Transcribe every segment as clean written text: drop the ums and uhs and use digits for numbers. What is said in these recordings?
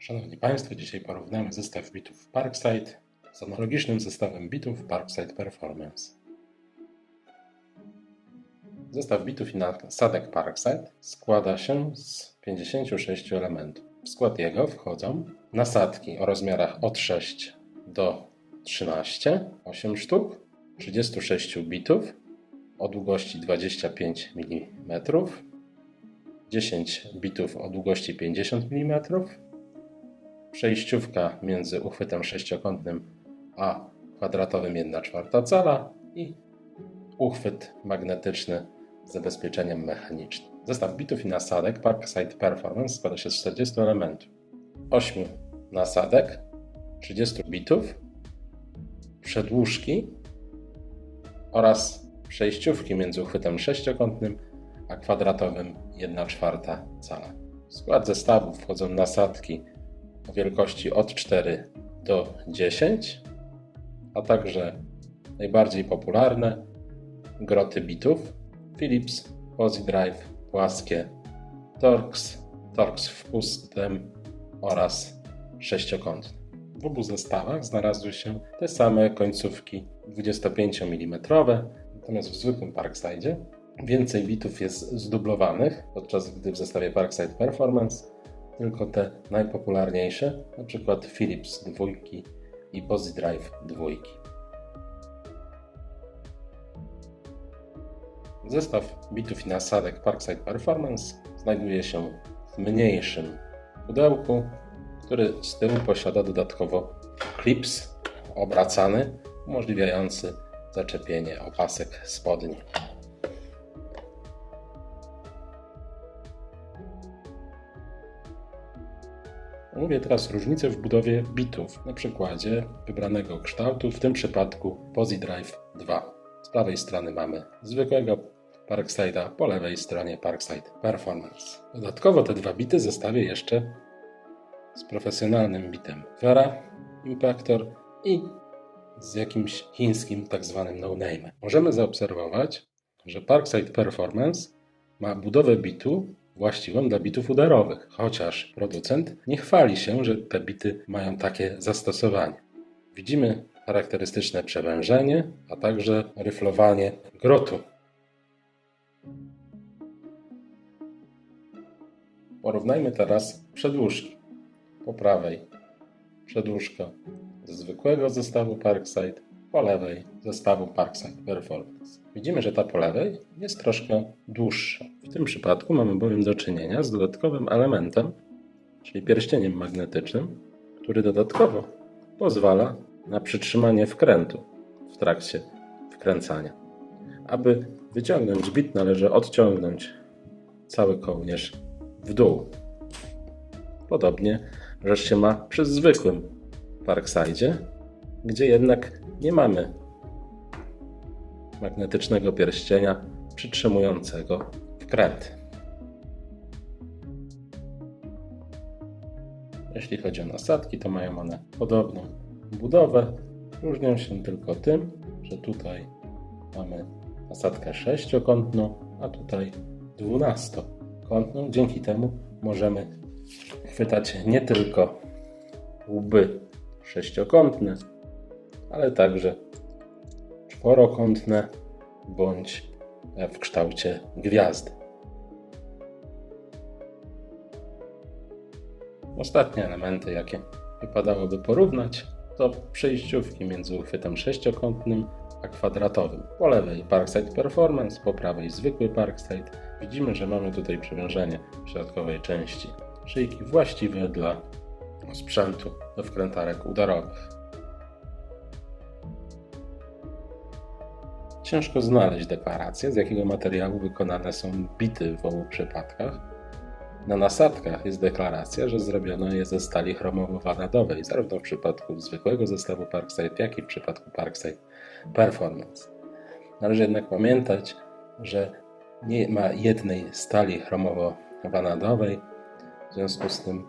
Szanowni Państwo, dzisiaj porównamy zestaw bitów Parkside z analogicznym zestawem bitów Parkside Performance. Zestaw bitów i nasadek Parkside składa się z 56 elementów. W skład jego wchodzą nasadki o rozmiarach od 6 do 13, 8 sztuk, 36 bitów o długości 25 mm, 10 bitów o długości 50 mm, przejściówka między uchwytem sześciokątnym a kwadratowym 1/4 cala i uchwyt magnetyczny z zabezpieczeniem mechanicznym. Zestaw bitów i nasadek Parkside Performance składa się z 40 elementów. 8 nasadek, 30 bitów, przedłużki oraz przejściówki między uchwytem sześciokątnym a kwadratowym 1/4 cala. W skład zestawu wchodzą nasadki o wielkości od 4 do 10, a także najbardziej popularne groty bitów Philips, Pozidrive, płaskie, Torx wpustem oraz sześciokątne. W obu zestawach znalazły się te same końcówki 25 mm, natomiast w zwykłym Parkside więcej bitów jest zdublowanych, podczas gdy w zestawie Parkside Performance tylko te najpopularniejsze, np. Philips 2 i Pozidrive 2. Zestaw bitów i nasadek Parkside Performance znajduje się w mniejszym pudełku, który z tyłu posiada dodatkowo klips obracany, umożliwiający zaczepienie opasek spodni. Omówię teraz różnice w budowie bitów na przykładzie wybranego kształtu, w tym przypadku Pozidrive 2. Z prawej strony mamy zwykłego Parkside'a, po lewej stronie Parkside Performance. Dodatkowo te dwa bity zestawię jeszcze z profesjonalnym bitem Vera Impactor i z jakimś chińskim tak zwanym no-name. Możemy zaobserwować, że Parkside Performance ma budowę bitu właściwą dla bitów uderowych, chociaż producent nie chwali się, że te bity mają takie zastosowanie. Widzimy charakterystyczne przewężenie, a także ryflowanie grotu. Porównajmy teraz przedłużki. Po prawej przedłużka ze zwykłego zestawu Parkside, po lewej zestawu Parkside Performance. Widzimy, że ta po lewej jest troszkę dłuższa. W tym przypadku mamy bowiem do czynienia z dodatkowym elementem, czyli pierścieniem magnetycznym, który dodatkowo pozwala na przytrzymanie wkrętu w trakcie wkręcania. Aby wyciągnąć bit, należy odciągnąć cały kołnierz w dół. Podobnie rzecz się ma przy zwykłym Parkside, gdzie jednak nie mamy magnetycznego pierścienia przytrzymującego wkręt. Jeśli chodzi o nasadki, to mają one podobną budowę. Różnią się tylko tym, że tutaj mamy nasadkę sześciokątną, a tutaj 12-kątną. Dzięki temu możemy chwytać nie tylko łby sześciokątne, ale także czworokątne bądź w kształcie gwiazdy. Ostatnie elementy, jakie wypadałoby porównać, to przejściówki między uchwytem sześciokątnym a kwadratowym. Po lewej Parkside Performance, po prawej zwykły Parkside. Widzimy, że mamy tutaj przewężenie w środkowej części szyjki właściwe dla sprzętu do wkrętarek udarowych. Ciężko znaleźć deklarację, z jakiego materiału wykonane są bity w obu przypadkach. Na nasadkach jest deklaracja, że zrobione je ze stali chromowo-wanadowej, zarówno w przypadku zwykłego zestawu Parkside, jak i w przypadku Parkside Performance. Należy jednak pamiętać, że nie ma jednej stali chromowo-wanadowej, w związku z tym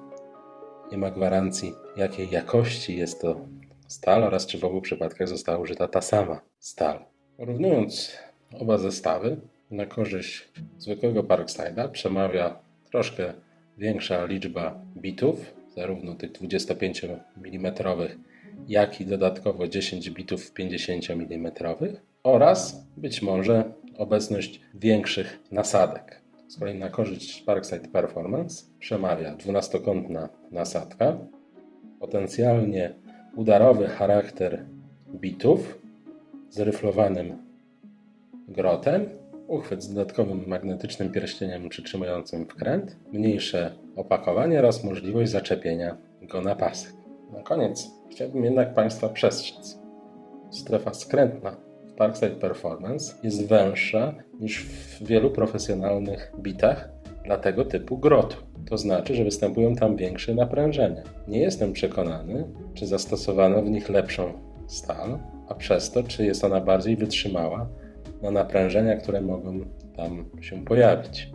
nie ma gwarancji, jakiej jakości jest to stal oraz czy w obu przypadkach została użyta ta sama stal. Porównując oba zestawy, na korzyść zwykłego Parkside'a przemawia troszkę większa liczba bitów, zarówno tych 25 mm, jak i dodatkowo 10 bitów 50 mm oraz być może obecność większych nasadek. Z kolei na korzyść Parkside Performance przemawia 12-kątna nasadka, potencjalnie udarowy charakter bitów z ryflowanym grotem, uchwyt z dodatkowym magnetycznym pierścieniem przytrzymującym wkręt, mniejsze opakowanie oraz możliwość zaczepienia go na pasek. Na koniec chciałbym jednak Państwa przestrzec. Strefa skrętna w Parkside Performance jest węższa niż w wielu profesjonalnych bitach dla tego typu grotu. To znaczy, że występują tam większe naprężenia. Nie jestem przekonany, czy zastosowano w nich lepszą stal, a przez to, czy jest ona bardziej wytrzymała na naprężenia, które mogą tam się pojawić.